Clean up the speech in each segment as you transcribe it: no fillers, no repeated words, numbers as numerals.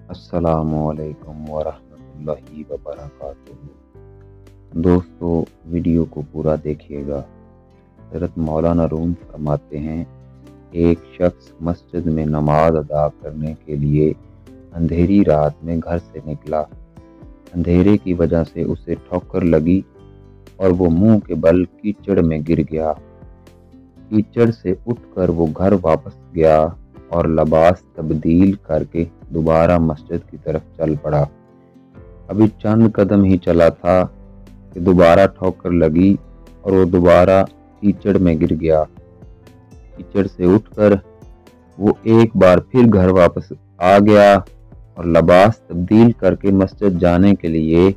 अस्सलामुअलैकुम वरहमतुल्लाहि वबरकातुहू। दोस्तों, वीडियो को पूरा देखिएगा। हज़रत मौलाना रूम फरमाते हैं, एक शख्स मस्जिद में नमाज अदा करने के लिए अंधेरी रात में घर से निकला। अंधेरे की वजह से उसे ठोकर लगी और वो मुंह के बल कीचड़ में गिर गया। कीचड़ से उठकर वो घर वापस गया और लिबास तब्दील करके दोबारा मस्जिद की तरफ चल पड़ा। अभी चंद कदम ही चला था कि दोबारा ठोकर लगी और वो दोबारा कीचड़ में गिर गया। कीचड़ से उठकर वो एक बार फिर घर वापस आ गया और लिबास तब्दील करके मस्जिद जाने के लिए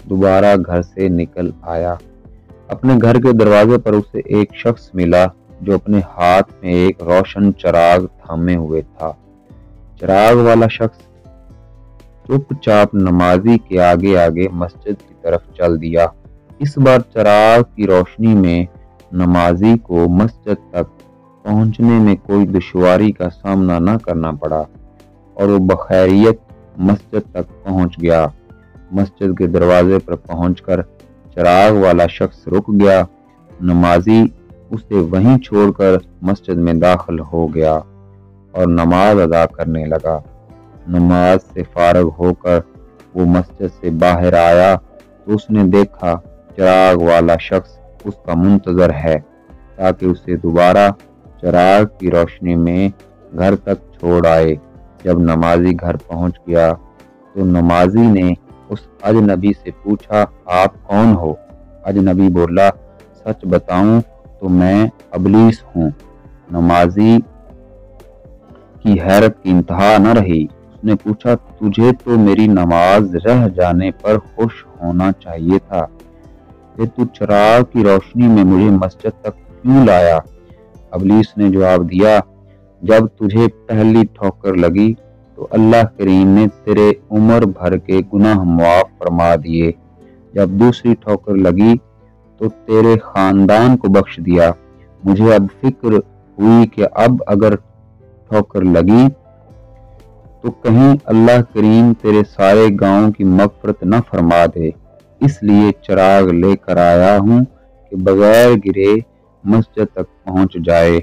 दोबारा घर से निकल आया। अपने घर के दरवाजे पर उसे एक शख्स मिला जो अपने हाथ में एक रोशन चिराग थामे हुए था। चिराग वाला शख्स चुपचाप नमाजी के आगे आगे मस्जिद की तरफ चल दिया। इस बार चिराग की रोशनी में नमाजी को मस्जिद तक पहुंचने में कोई दुश्वारी का सामना न करना पड़ा और वो बखैरियत मस्जिद तक पहुंच गया। मस्जिद के दरवाजे पर पहुंचकर चिराग वाला शख्स रुक गया। नमाजी उसे वहीं छोड़कर मस्जिद में दाखिल हो गया और नमाज अदा करने लगा। नमाज से फारग होकर वो मस्जिद से बाहर आया तो उसने देखा चिराग वाला शख्स उसका मुंतजर है ताकि उसे दोबारा चिराग की रोशनी में घर तक छोड़ आए। जब नमाजी घर पहुंच गया तो नमाजी ने उस अजनबी से पूछा, आप कौन हो? अजनबी बोला, सच बताऊं तो मैं अबलीस हूँ। नमाजी की हैरत की इंतहा न रही। उसने पूछा, तुझे तो मेरी नमाज रह जाने पर खुश होना चाहिए था, कि तू चिराग की रोशनी में मुझे मस्जिद तक क्यों लाया? अबलीस ने जवाब दिया, जब तुझे पहली ठोकर लगी तो अल्लाह करीम ने तेरे उम्र भर के गुनाह मुआफ फरमा दिए। जब दूसरी ठोकर लगी तो तेरे खानदान को बख्श दिया। मुझे अब फिक्र हुई कि अब अगर ठोकर लगी तो कहीं अल्लाह करीम तेरे सारे गांव की मगफरत न फरमा दे, इसलिए चिराग लेकर आया हूँ कि बगैर गिरे मस्जिद तक पहुंच जाए।